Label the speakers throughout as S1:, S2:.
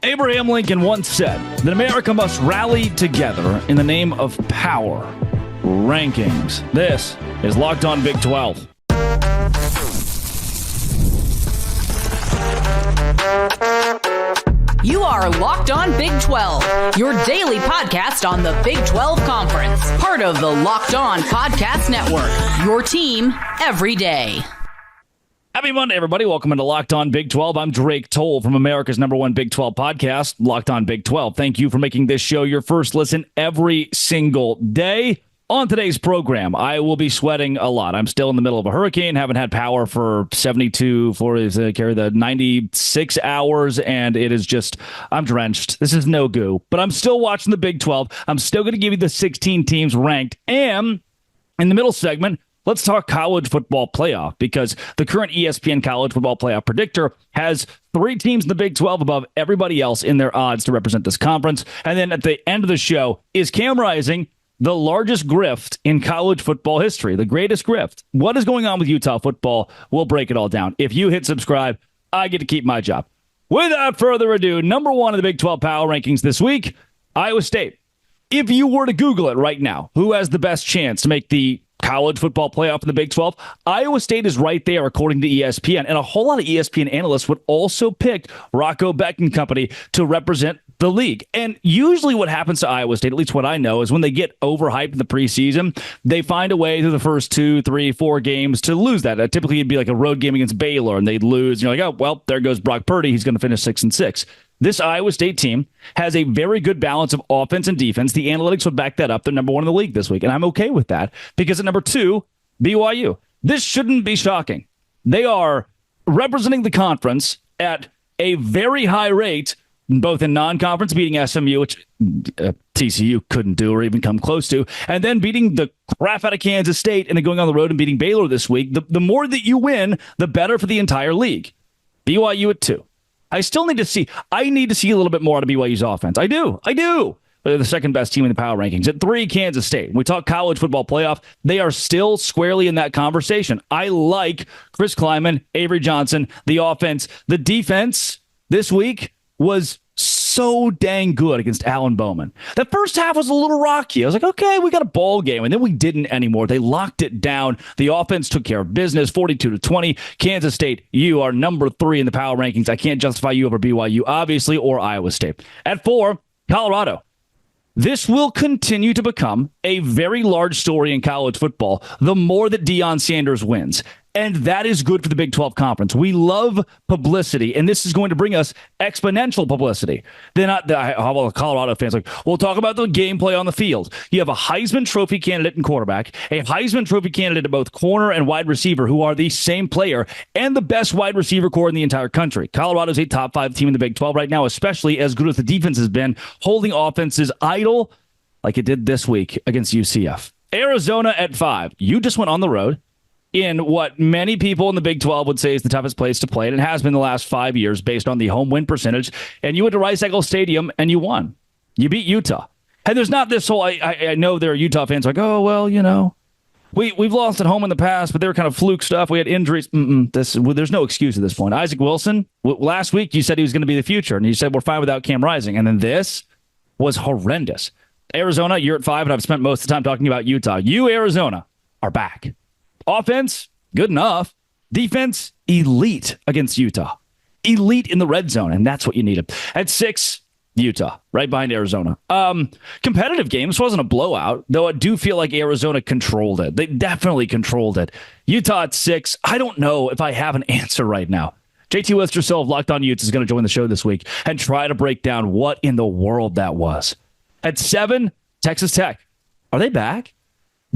S1: Abraham Lincoln once said that America must rally together in the name of power. Rankings. This is Locked On Big 12.
S2: You are Locked On Big 12, your daily podcast on the Big 12 Conference. Part of the Locked On Podcast Network, your team every day.
S1: Happy Monday, everybody. Welcome into Locked On Big 12. I'm Drake Toll from America's #1 Big 12 podcast, Locked On Big 12. Thank you for making this show your first listen every single day. On today's program, I will be sweating a lot. I'm still in the middle of a hurricane, haven't had power for 96 hours, and it is just, I'm drenched. This is no goo, but I'm still watching the Big 12. I'm still going to give you the 16 teams ranked, and in the middle segment, let's talk college football playoff, because the current ESPN college football playoff predictor has 3 teams in the Big 12 above everybody else in their odds to represent this conference. And then at the end of the show, is Cam Rising the largest grift in college football history, the greatest grift? What is going on with Utah football? We'll break it all down. If you hit subscribe, I get to keep my job. Without further ado, number 1 in the Big 12 power rankings this week, Iowa State. If you were to Google it right now, who has the best chance to make the college football playoff in the Big 12? Iowa State is right there, according to ESPN. And a whole lot of ESPN analysts would also pick Rocco Beck and company to represent the league. And usually what happens to Iowa State, at least what I know, is when they get overhyped in the preseason, they find a way through the first 2, 3, 4 games to lose that. Typically, it'd be like a road game against Baylor, and they'd lose. And you're like, oh, well, there goes Brock Purdy. He's going to finish 6-6. This Iowa State team has a very good balance of offense and defense. The analytics would back that up. They're number 1 in the league this week, and I'm okay with that, because at number 2, BYU. This shouldn't be shocking. They are representing the conference at a very high rate, both in non-conference, beating SMU, which TCU couldn't do or even come close to, and then beating the crap out of Kansas State, and then going on the road and beating Baylor this week. The more that you win, the better for the entire league. BYU at 2. I need to see a little bit more out of BYU's offense. I do. They're the second best team in the power rankings. At 3, Kansas State. When we talk college football playoff, they are still squarely in that conversation. I like Chris Kleiman, Avery Johnson, the offense. The defense this week was so dang good against Allen Bowman. That first half was a little rocky. I was like, okay, we got a ball game. And then we didn't anymore. They locked it down. The offense took care of business, 42-20. Kansas State, you are number 3 in the power rankings. I can't justify you over BYU, obviously, or Iowa State. At 4, Colorado. This will continue to become a very large story in college football the more that Deion Sanders wins. And that is good for the Big 12 Conference. We love publicity, and this is going to bring us exponential publicity. They're not, how about the Colorado fans? Like, we'll talk about the gameplay on the field. You have a Heisman Trophy candidate and quarterback, a Heisman Trophy candidate at both corner and wide receiver, who are the same player, and the best wide receiver core in the entire country. Colorado's a top 5 team in the Big 12 right now, especially as good as the defense has been, holding offenses idle like it did this week against UCF. Arizona at 5. You just went on the road in what many people in the Big 12 would say is the toughest place to play, and it has been the last 5 years based on the home win percentage, and you went to Rice Eccles Stadium and you won. You beat Utah. And there's not this whole, I know there are Utah fans like, oh, well, you know, we've lost at home in the past, but they were kind of fluke stuff. We had injuries. There's no excuse at this point. Isaac Wilson, last week you said he was going to be the future, and you said we're fine without Cam Rising, and then this was horrendous. Arizona, you're at 5, and I've spent most of the time talking about Utah. You, Arizona, are back. Offense, good enough. Defense, elite against Utah. Elite in the red zone, and that's what you needed. At 6, Utah, right behind Arizona. Competitive game. This wasn't a blowout, though I do feel like Arizona controlled it. They definitely controlled it. Utah at 6. I don't know if I have an answer right now. JT Wistersill of Locked On Utes is going to join the show this week and try to break down what in the world that was. At 7, Texas Tech. Are they back?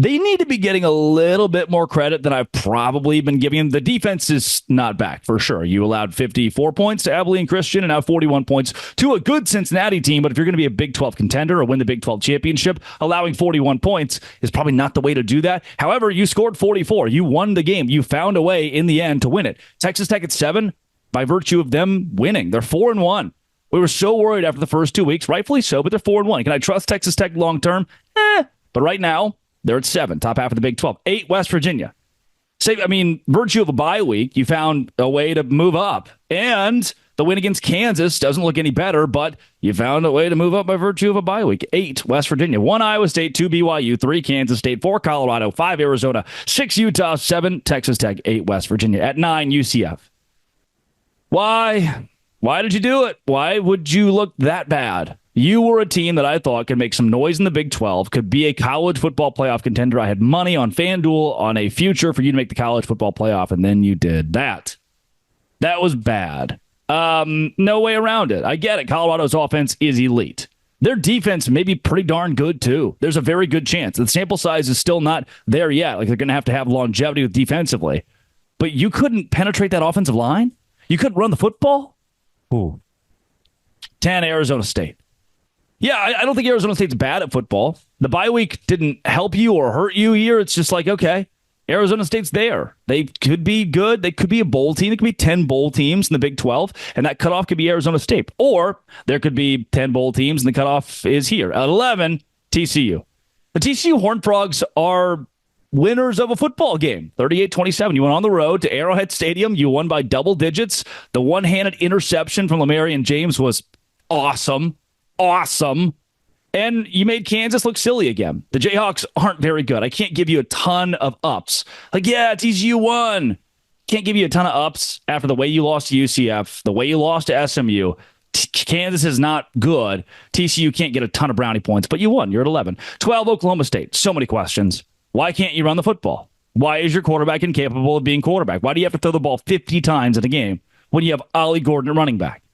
S1: They need to be getting a little bit more credit than I've probably been giving them. The defense is not back, for sure. You allowed 54 points to Abilene Christian and now 41 points to a good Cincinnati team. But if you're going to be a Big 12 contender or win the Big 12 championship, allowing 41 points is probably not the way to do that. However, you scored 44. You won the game. You found a way in the end to win it. Texas Tech at 7, by virtue of them winning. They're 4-1. We were so worried after the first 2 weeks, rightfully so, but they're 4-1. Can I trust Texas Tech long term? But right now, they're at 7, top half of the Big 12. 8, West Virginia. Virtue of a bye week, you found a way to move up. And The win against Kansas doesn't look any better, but you found a way to move up by virtue of a bye week. 8, West Virginia. 1, Iowa State. 2, BYU. 3, Kansas State. 4, Colorado. 5, Arizona. 6, Utah. 7, Texas Tech. 8, West Virginia. At 9, UCF. Why? Why did you do it? Why would you look that bad? You were a team that I thought could make some noise in the Big 12, could be a college football playoff contender. I had money on FanDuel on a future for you to make the college football playoff, and then you did that. That was bad. No way around it. I get it. Colorado's offense is elite. Their defense may be pretty darn good, too. There's a very good chance. The sample size is still not there yet. Like, they're going to have longevity with defensively. But you couldn't penetrate that offensive line? You couldn't run the football? Ooh. 10, Arizona State. Yeah, I don't think Arizona State's bad at football. The bye week didn't help you or hurt you here. It's just like, okay, Arizona State's there. They could be good. They could be a bowl team. It could be 10 bowl teams in the Big 12, and that cutoff could be Arizona State. Or there could be 10 bowl teams, and the cutoff is here. At 11, TCU. The TCU Horned Frogs are winners of a football game, 38-27. You went on the road to Arrowhead Stadium. You won by double digits. The one-handed interception from Lamarian James was awesome. Awesome. And you made Kansas look silly again. The Jayhawks aren't very good. I can't give you a ton of ups. Like, yeah, TCU won. Can't give you a ton of ups after the way you lost to UCF, the way you lost to SMU. Kansas is not good. TCU can't get a ton of brownie points, but you won. You're at 11. 12, Oklahoma State. So many questions. Why can't you run the football? Why is your quarterback incapable of being quarterback? Why do you have to throw the ball 50 times in a game when you have Ollie Gordon at running back?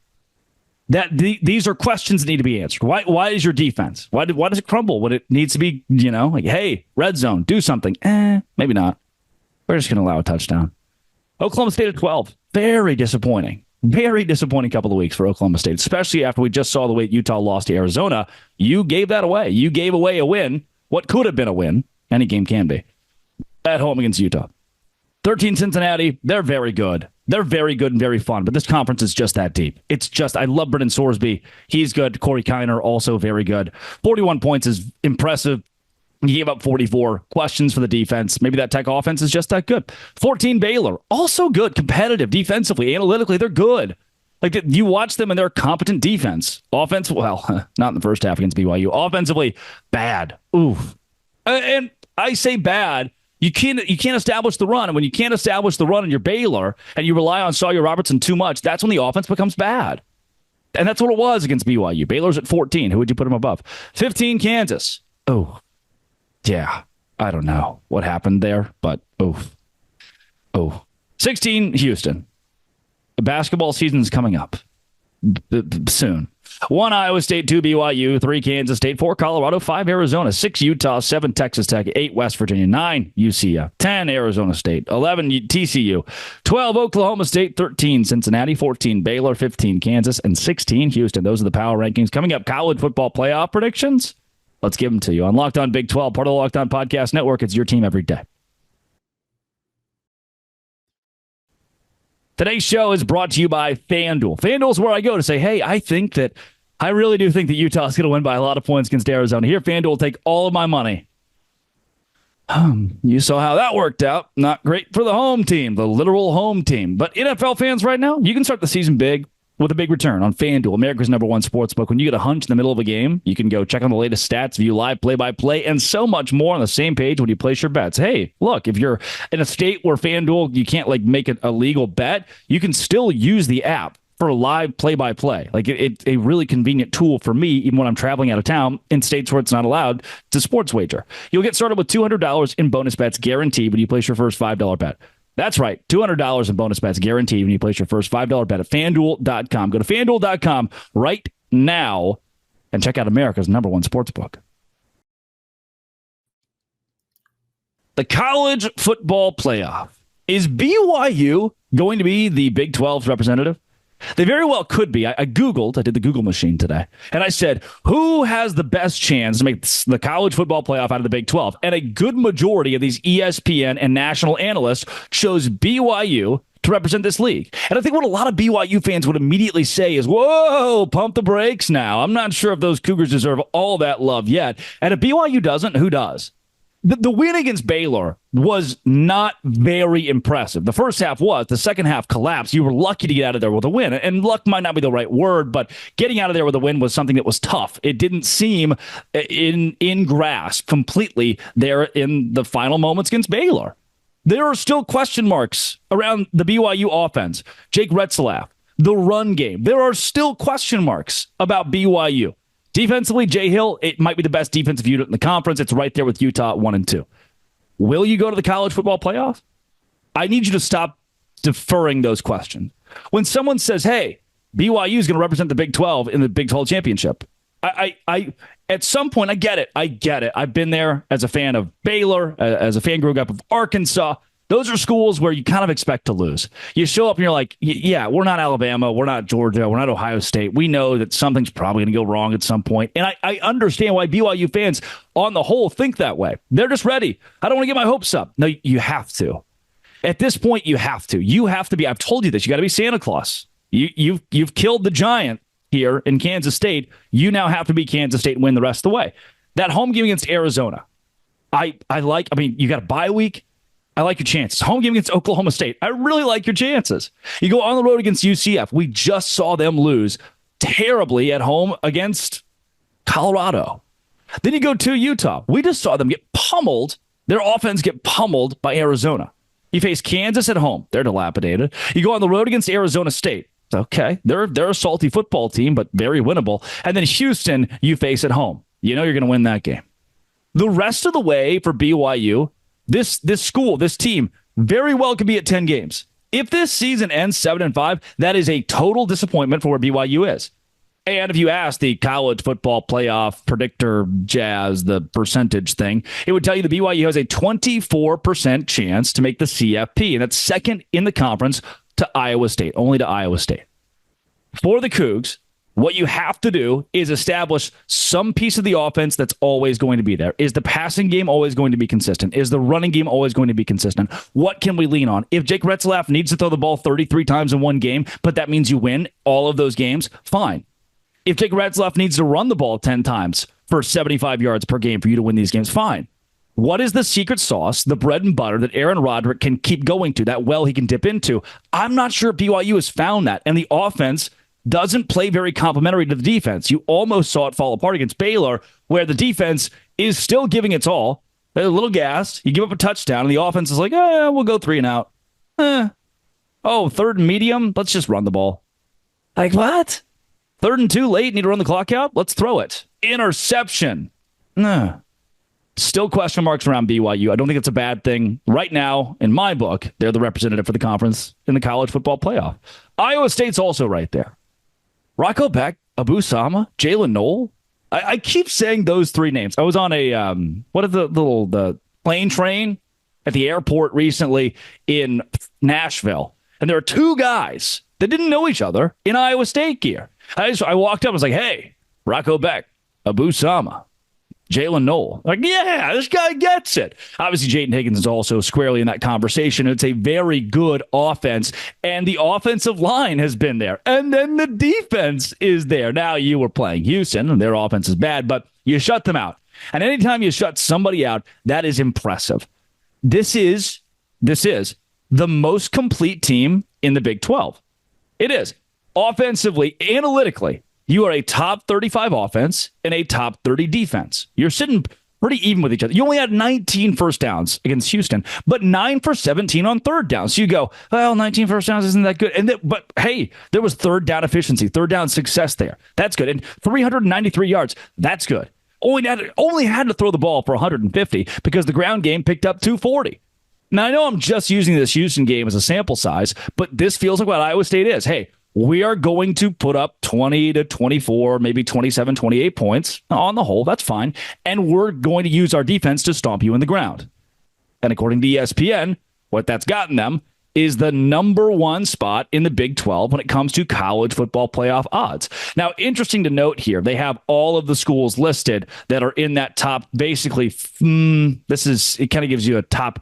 S1: These are questions that need to be answered. Why is your defense? Why does it crumble when it needs to be, like, hey, red zone, do something? Maybe not. We're just going to allow a touchdown. Oklahoma State at 12. Very disappointing. Very disappointing couple of weeks for Oklahoma State, especially after we just saw the way Utah lost to Arizona. You gave that away. You gave away a win. What could have been a win? Any game can be. At home against Utah. 13, Cincinnati. They're very good. They're very good and very fun, but this conference is just that deep. It's just, I love Brendan Sorsby. He's good. Corey Kiner, also very good. 41 points is impressive. He gave up 44. Questions for the defense. Maybe that Tech offense is just that good. 14, Baylor. Also good. Competitive. Defensively. Analytically, they're good. Like, you watch them and they're a competent defense. Offense, well, not in the first half against BYU. Offensively, bad. Oof. And I say bad. You can't establish the run. And when you can't establish the run and you're Baylor and you rely on Sawyer Robertson too much, that's when the offense becomes bad. And that's what it was against BYU. Baylor's at 14. Who would you put him above? 15, Kansas. Oh, yeah. I don't know what happened there, but oh. 16, Houston. The basketball season's coming up soon. 1, Iowa State. 2, BYU. 3, Kansas State. 4, Colorado. 5, Arizona. 6, Utah. 7, Texas Tech. 8, West Virginia. 9, UCF. 10, Arizona State. 11, TCU. 12, Oklahoma State. 13, Cincinnati. 14, Baylor. 15, Kansas. And 16, Houston. Those are the power rankings. Coming up, college football playoff predictions. Let's give them to you on Locked On Big 12, part of the Locked On Podcast Network. It's your team every day. Today's show is brought to you by FanDuel. FanDuel is where I go to say, hey, I really do think that Utah is going to win by a lot of points against Arizona. Here, FanDuel will take all of my money. You saw how that worked out. Not great for the home team, the literal home team. But NFL fans right now, you can start the season big with a big return on FanDuel, America's #1 sportsbook. When you get a hunch in the middle of a game, you can go check on the latest stats, view live play-by-play, and so much more on the same page when you place your bets. Hey, look, if you're in a state where FanDuel, you can't make it a legal bet, you can still use the app for live play-by-play. It's a really convenient tool for me, even when I'm traveling out of town in states where it's not allowed to sports wager. You'll get started with $200 in bonus bets guaranteed when you place your first $5 bet. That's right, $200 in bonus bets guaranteed when you place your first $5 bet at FanDuel.com. Go to FanDuel.com right now and check out America's #1 sportsbook. The college football playoff. Is BYU going to be the Big 12's representative? They very well could be. I Googled, I did the Google machine today, and I said, who has the best chance to make the college football playoff out of the Big 12? And a good majority of these ESPN and national analysts chose BYU to represent this league. And I think what a lot of BYU fans would immediately say is, whoa, pump the brakes now. I'm not sure if those Cougars deserve all that love yet. And if BYU doesn't, who does? The win against Baylor was not very impressive. The first half was. The second half collapsed. You were lucky to get out of there with a win. And luck might not be the right word, but getting out of there with a win was something that was tough. It didn't seem in grasp completely there in the final moments against Baylor. There are still question marks around the BYU offense. Jake Retzlaff, the run game. There are still question marks about BYU. Defensively, Jay Hill, it might be the best defensive unit in the conference. It's right there with Utah at 1 and 2. Will you go to the college football playoff? I need you to stop deferring those questions. When someone says, hey, BYU is going to represent the Big 12 in the Big 12 championship, I at some point, I get it. I've been there as a fan of Baylor, as a fan growing up of Arkansas. Those are schools where you kind of expect to lose. You show up and you're like, yeah, we're not Alabama, we're not Georgia, we're not Ohio State. We know that something's probably going to go wrong at some point. And I understand why BYU fans on the whole think that way. They're just ready. I don't want to get my hopes up. No, you have to. At this point, you have to. You have to be. I've told you this. You got to be Santa Claus. You've killed the giant here in Kansas State. You now have to be Kansas State and win the rest of the way. That home game against Arizona, you got a bye week. I like your chances. Home game against Oklahoma State. I really like your chances. You go on the road against UCF. We just saw them lose terribly at home against Colorado. Then you go to Utah. We just saw them get pummeled. Their offense get pummeled by Arizona. You face Kansas at home. They're dilapidated. You go on the road against Arizona State. Okay, they're a salty football team, but very winnable. And then Houston, you face at home. You know you're going to win that game. The rest of the way for BYU, this school, this team, very well could be at 10 games. If this season ends 7-5, that is a total disappointment for where BYU is. And if you ask the college football playoff predictor jazz, the percentage thing, it would tell you the BYU has a 24% chance to make the CFP, and that's second in the conference to Iowa State, only to Iowa State. For the Cougs, what you have to do is establish some piece of the offense that's always going to be there. Is the passing game always going to be consistent? Is the running game always going to be consistent? What can we lean on? If Jake Retzlaff needs to throw the ball 33 times in one game, but that means you win all of those games, fine. If Jake Retzlaff needs to run the ball 10 times for 75 yards per game for you to win these games, fine. What is the secret sauce, the bread and butter that Aaron Roderick can keep going to, that well he can dip into? I'm not sure BYU has found that, and the offense doesn't play very complementary to the defense. You almost saw it fall apart against Baylor, where the defense is still giving its all. They're a little gassed. You give up a touchdown, and the offense is like, we'll go 3 and out. Third and medium? Let's just run the ball. Like, what? 3rd and 2 late, need to run the clock out? Let's throw it. Interception. Still question marks around BYU. I don't think it's a bad thing. Right now, in my book, they're the representative for the conference in the college football playoff. Iowa State's also right there. Rocco Beck, Abu Sama, Jalen Knoll. I keep saying those 3 names. I was on the plane train at the airport recently in Nashville, and there are 2 guys that didn't know each other in Iowa State gear. I walked up, I was like, hey, Rocco Beck, Abu Sama, Jalen Knoll. Like, yeah, this guy gets it. Obviously, Jaden Higgins is also squarely in that conversation. It's a very good offense, and the offensive line has been there. And then the defense is there. Now, you were playing Houston, and their offense is bad, but you shut them out. And anytime you shut somebody out, that is impressive. This is the most complete team in the Big 12. It is. Offensively, analytically, you are a top 35 offense and a top 30 defense. You're sitting pretty even with each other. You only had 19 first downs against Houston, but 9 for 17 on third down. So you go, well, 19 first downs isn't that good. But hey, there was third down efficiency, third down success there. That's good. And 393 yards, that's good. Only had to throw the ball for 150 because the ground game picked up 240. Now, I know I'm just using this Houston game as a sample size, but this feels like what Iowa State is. Hey, we are going to put up 20 to 24, maybe 27, 28 points on the whole. That's fine. And we're going to use our defense to stomp you in the ground. And according to ESPN, what that's gotten them is the number 1 spot in the Big 12 when it comes to college football playoff odds. Now, interesting to note here, they have all of the schools listed that are in that top, basically, it kind of gives you a top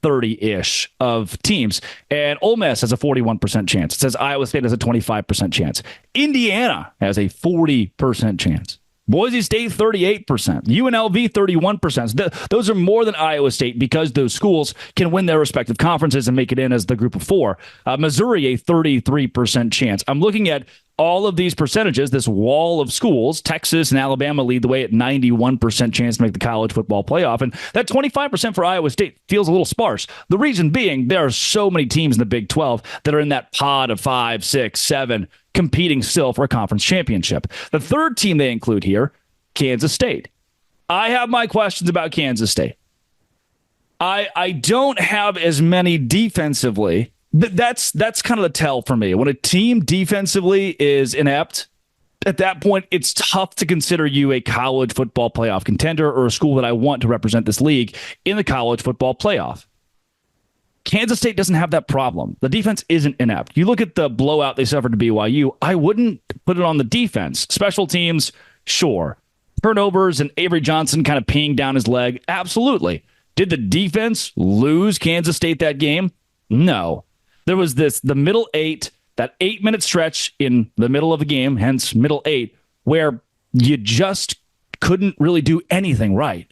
S1: 30-ish of teams. And Ole Miss has a 41% chance. It says Iowa State has a 25% chance. Indiana has a 40% chance. Boise State, 38%. UNLV, 31%. Those are more than Iowa State because those schools can win their respective conferences and make it in as the group of four. Missouri, a 33% chance. I'm looking at all of these percentages, this wall of schools. Texas and Alabama lead the way at 91% chance to make the college football playoff. And that 25% for Iowa State feels a little sparse. The reason being, there are so many teams in the Big 12 that are in that pod of 5, 6, 7, competing still for a conference championship. The third team they include here, Kansas State. I have my questions about Kansas State. I don't have as many defensively. That's kind of the tell for me. When a team defensively is inept, at that point, it's tough to consider you a college football playoff contender or a school that I want to represent this league in the college football playoff. Kansas State doesn't have that problem. The defense isn't inept. You look at the blowout they suffered to BYU, I wouldn't put it on the defense. Special teams, sure. Turnovers and Avery Johnson kind of peeing down his leg, absolutely. Did the defense lose Kansas State that game? No. There was the middle 8, that 8-minute stretch in the middle of the game, hence middle 8, where you just couldn't really do anything right.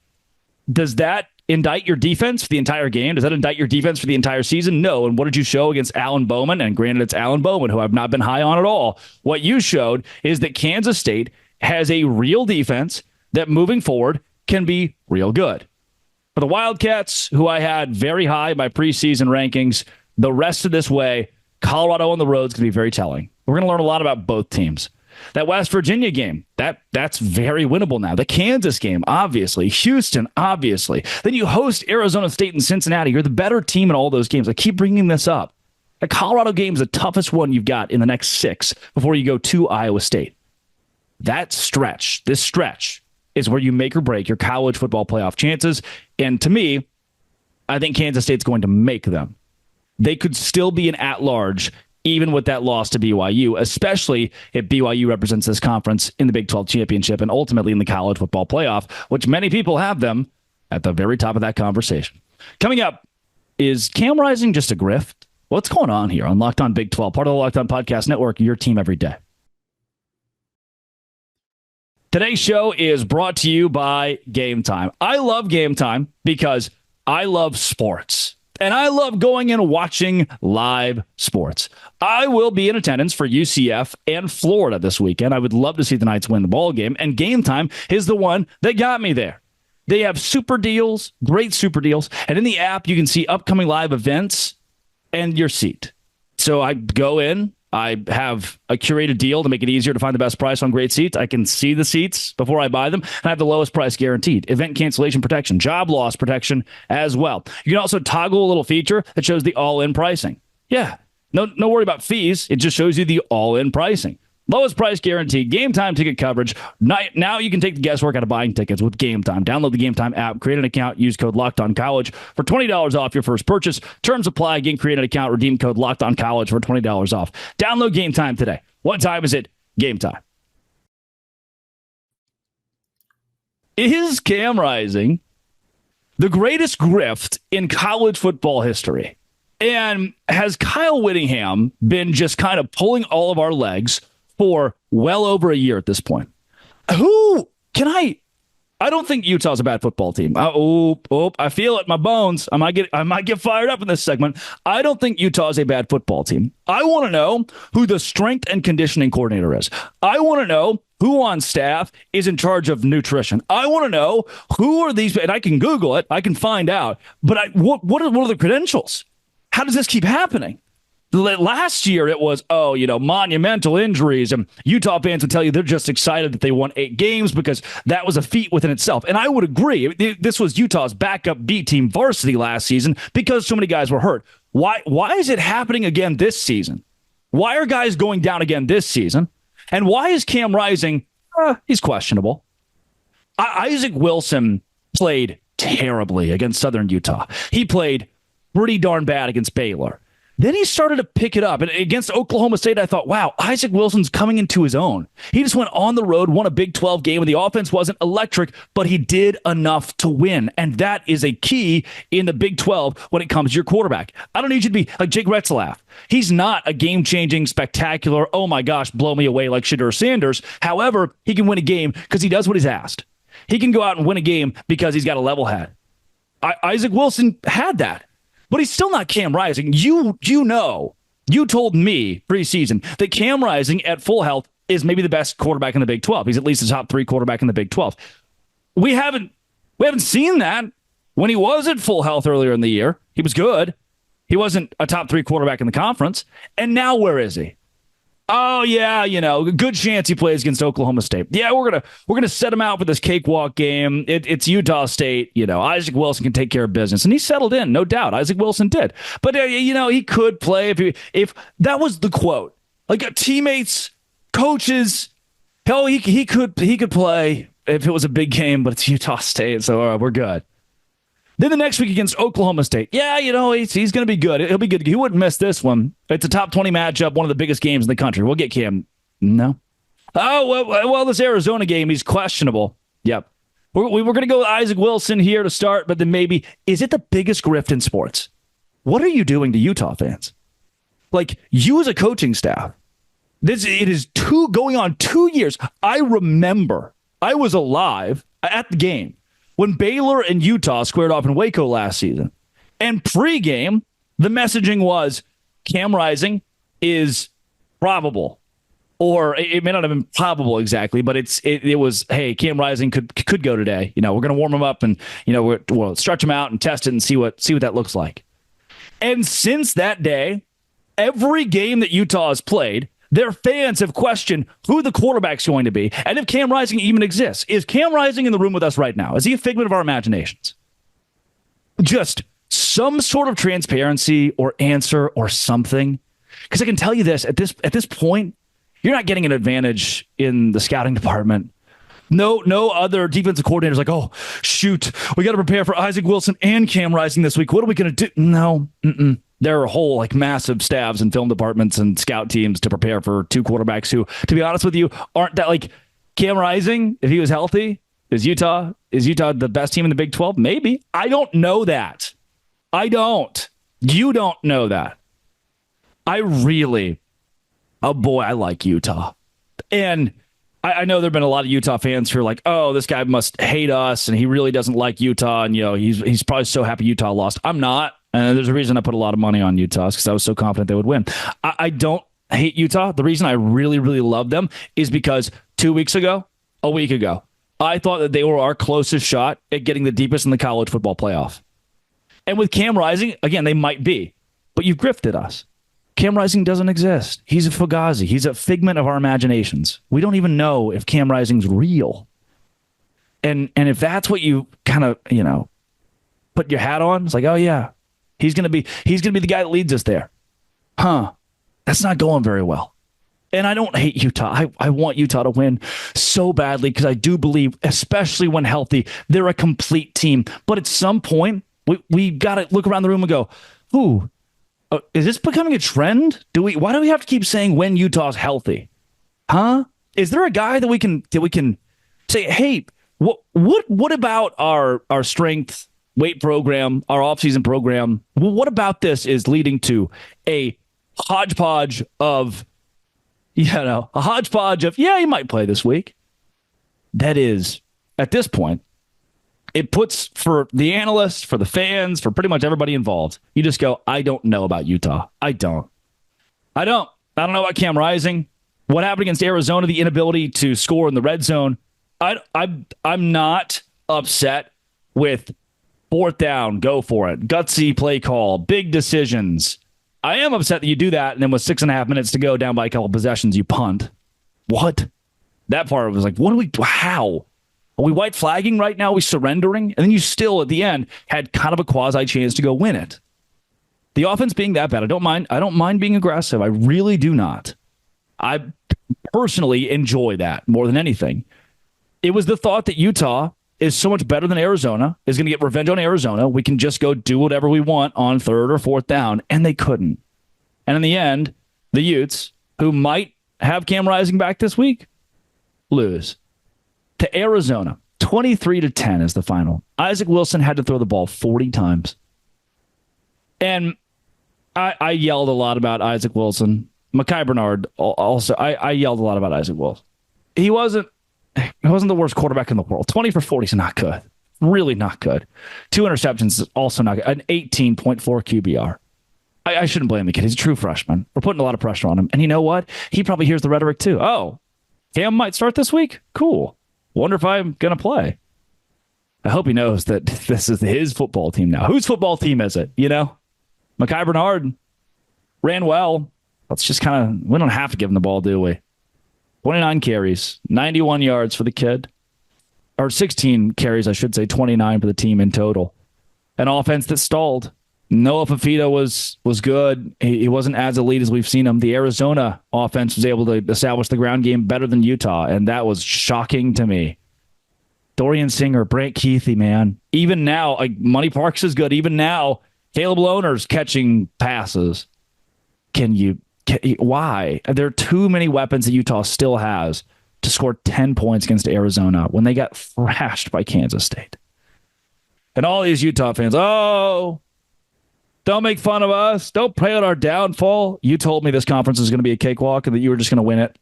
S1: Does that indict your defense for the entire game? Does that indict your defense for the entire season? No. And what did you show against Alan Bowman? And granted, it's Alan Bowman, who I've not been high on at all. What you showed is that Kansas State has a real defense that moving forward can be real good. For the Wildcats, who I had very high in my preseason rankings, the rest of this way, Colorado on the road is going to be very telling. We're going to learn a lot about both teams. That West Virginia game, that's very winnable now. The Kansas game, obviously. Houston, obviously. Then you host Arizona State and Cincinnati. You're the better team in all those games. I keep bringing this up. The Colorado game is the toughest one you've got in the next 6 before you go to Iowa State. That stretch, this stretch, is where you make or break your college football playoff chances. And to me, I think Kansas State's going to make them. They could still be an at-large even with that loss to BYU, especially if BYU represents this conference in the Big 12 championship and ultimately in the college football playoff, which many people have them at the very top of that conversation. Coming up, is Cam Rising just a grift? What's going on here on Locked On Big 12, part of the Locked On Podcast Network, your team every day? Today's show is brought to you by Game Time. I love Game Time because I love sports. And I love going and watching live sports. I will be in attendance for UCF and Florida this weekend. I would love to see the Knights win the ball game. And Game Time is the one that got me there. They have super deals, great super deals. And in the app, you can see upcoming live events and your seat. So I go in. I have a curated deal to make it easier to find the best price on great seats. I can see the seats before I buy them, and I have the lowest price guaranteed. Event cancellation protection, job loss protection as well. You can also toggle a little feature that shows the all-in pricing. Yeah, no worry about fees. It just shows you the all-in pricing. Lowest price guaranteed, Game Time ticket coverage. Now you can take the guesswork out of buying tickets with Game Time. Download the Game Time app, create an account, use code LOCKEDONCollege for $20 off your first purchase. Terms apply. Again, create an account, redeem code LOCKEDONCollege for $20 off. Download Game Time today. What time is it? Game Time. Is Cam Rising the greatest grift in college football history? And has Kyle Whittingham been just kind of pulling all of our legs for well over a year at this point? I don't think Utah's a bad football team. I feel it in my bones. I might get fired up in this segment. I don't think Utah's a bad football team. I want to know who the strength and conditioning coordinator is. I want to know who on staff is in charge of nutrition. I want to know who are these, and I can Google it. I can find out. But what are the credentials? How does this keep happening? Last year, it was, monumental injuries. And Utah fans would tell you they're just excited that they won 8 games because that was a feat within itself. And I would agree. This was Utah's backup B team varsity last season because so many guys were hurt. Why is it happening again this season? Why are guys going down again this season? And why is Cam Rising? He's questionable. Isaac Wilson played terribly against Southern Utah. He played pretty darn bad against Baylor. Then he started to pick it up. And against Oklahoma State, I thought, wow, Isaac Wilson's coming into his own. He just went on the road, won a Big 12 game, and the offense wasn't electric, but he did enough to win. And that is a key in the Big 12 when it comes to your quarterback. I don't need you to be like Jake Retzlaff. He's not a game-changing, spectacular, oh my gosh, blow me away like Shedeur Sanders. However, he can win a game because he does what he's asked. He can go out and win a game because he's got a level head. Isaac Wilson had that. But he's still not Cam Rising. You told me preseason that Cam Rising at full health is maybe the best quarterback in the Big 12. He's at least the top 3 quarterback in the Big 12. We haven't seen that when he was at full health earlier in the year. He was good. He wasn't a top 3 quarterback in the conference. And now where is he? Oh yeah, good chance he plays against Oklahoma State. Yeah, we're gonna set him out for this cakewalk game. It's Utah State. Isaac Wilson can take care of business, and he settled in, no doubt. Isaac Wilson did, but he could play if that was the quote. Like teammates, coaches, hell, he could play if it was a big game, but it's Utah State, so we're good. Then the next week against Oklahoma State, he's going to be good. He'll be good. He wouldn't miss this one. It's a top 20 matchup, one of the biggest games in the country. We'll get Cam. No. Oh, well, this Arizona game, he's questionable. Yep. We're going to go with Isaac Wilson here to start, but then maybe, is it the biggest grift in sports? What are you doing to Utah fans? Like, you as a coaching staff, it is going on 2 years. I remember I was alive at the game when Baylor and Utah squared off in Waco last season. And pregame, the messaging was Cam Rising is probable. Or it may not have been probable exactly, but it was, hey, Cam Rising could go today. We're going to warm him up and, we'll stretch him out and test it and see what that looks like. And since that day, every game that Utah has played, their fans have questioned who the quarterback's going to be and if Cam Rising even exists. Is Cam Rising in the room with us right now? Is he a figment of our imaginations? Just some sort of transparency or answer or something. Because I can tell you this, at this point, you're not getting an advantage in the scouting department. No other defensive coordinators like, oh, shoot, we got to prepare for Isaac Wilson and Cam Rising this week. What are we going to do? No, There are whole massive staffs and film departments and scout teams to prepare for 2 quarterbacks who, to be honest with you, aren't that like Cam Rising. If he was healthy, is Utah the best team in the Big 12? Maybe. I don't know that. I don't. You don't know that. I like Utah. And I know there have been a lot of Utah fans who are like, oh, this guy must hate us and he really doesn't like Utah. And, he's probably so happy Utah lost. I'm not. And there's a reason I put a lot of money on Utah because I was so confident they would win. I don't hate Utah. The reason I really, really love them is because a week ago, I thought that they were our closest shot at getting the deepest in the college football playoff. And with Cam Rising, again, they might be, but you've grifted us. Cam Rising doesn't exist. He's a fugazi. He's a figment of our imaginations. We don't even know if Cam Rising's real. And if that's what you kind of, put your hat on, it's like, oh yeah, he's gonna be the guy that leads us there. That's not going very well. And I don't hate Utah. I want Utah to win so badly because I do believe, especially when healthy, they're a complete team. But at some point, we got to look around the room and go, ooh, is this becoming a trend? Why do we have to keep saying when Utah's healthy? Is there a guy that we can say, hey, what about our strength weight program, our offseason program? What about this is leading to a hodgepodge of, yeah, he might play this week. That is, at this point, it puts for the analysts, for the fans, for pretty much everybody involved. You just go, I don't know about Utah. I don't know about Cam Rising. What happened against Arizona, the inability to score in the red zone. I'm not upset with 4th down, go for it, gutsy play call, big decisions. I am upset that you do that, and then with 6.5 minutes to go, down by a couple possessions, you punt. What? That part was like, how? Are we white flagging right now? Are we surrendering? And then you still, at the end, had kind of a quasi chance to go win it. The offense being that bad, I don't mind being aggressive. I really do not. I personally enjoy that more than anything. It was the thought that Utah is so much better than Arizona, is going to get revenge on Arizona. We can just go do whatever we want on 3rd or 4th down, and they couldn't. And in the end, the Utes, who might have Cam Rising back this week, lose to Arizona. 23-10 is the final. Isaac Wilson had to throw the ball 40 times. And I yelled a lot about Isaac Wilson. Mekhi Bernard also. I yelled a lot about Isaac Wilson. He wasn't the worst quarterback in the world. 20 for 40 is not good. Really not good. 2 interceptions is also not good. An 18.4 QBR. I shouldn't blame the kid. He's a true freshman. We're putting a lot of pressure on him. And you know what? He probably hears the rhetoric too. Oh, Cam might start this week? Cool. Wonder if I'm going to play. I hope he knows that this is his football team now. Whose football team is it? You know? Mekhi Bernard ran well. Let's just we don't have to give him the ball, do we? 29 carries, 91 yards for the kid. Or 16 carries, I should say, 29 for the team in total. An offense that stalled. Noah Fafita was good. He wasn't as elite as we've seen him. The Arizona offense was able to establish the ground game better than Utah, and that was shocking to me. Dorian Singer, Brant Keithy, man. Even now, Money Parks is good. Even now, Caleb Lohner's catching passes. Why? There are too many weapons that Utah still has to score 10 points against Arizona when they got thrashed by Kansas State. And all these Utah fans, don't make fun of us. Don't play on our downfall. You told me this conference is going to be a cakewalk and that you were just going to win it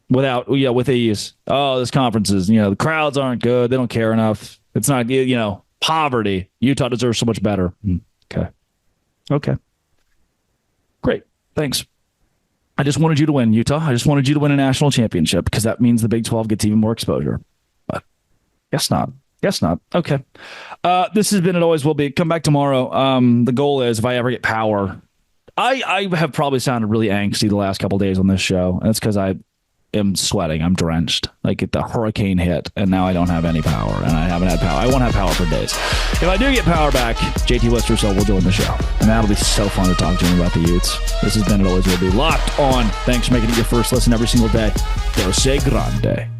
S1: with ease. Oh, this conference is, the crowds aren't good. They don't care enough. It's not, poverty. Utah deserves so much better. Okay. Great. Thanks. I just wanted you to win, Utah. I just wanted you to win a national championship because that means the Big 12 gets even more exposure. But guess not. Okay. This has been It Always Will Be. Come back tomorrow. The goal is if I ever get power. I have probably sounded really angsty the last couple of days on this show. And it's because I am sweating. I'm drenched. Like the hurricane hit, and now I don't have any power. And I haven't had power. I won't have power for days. If I do get power back, JT Westerso will join the show. And that'll be so fun to talk to him about the Utes. This has been It Always Will Be. Locked on. Thanks for making it your first listen every single day. Dose Grande.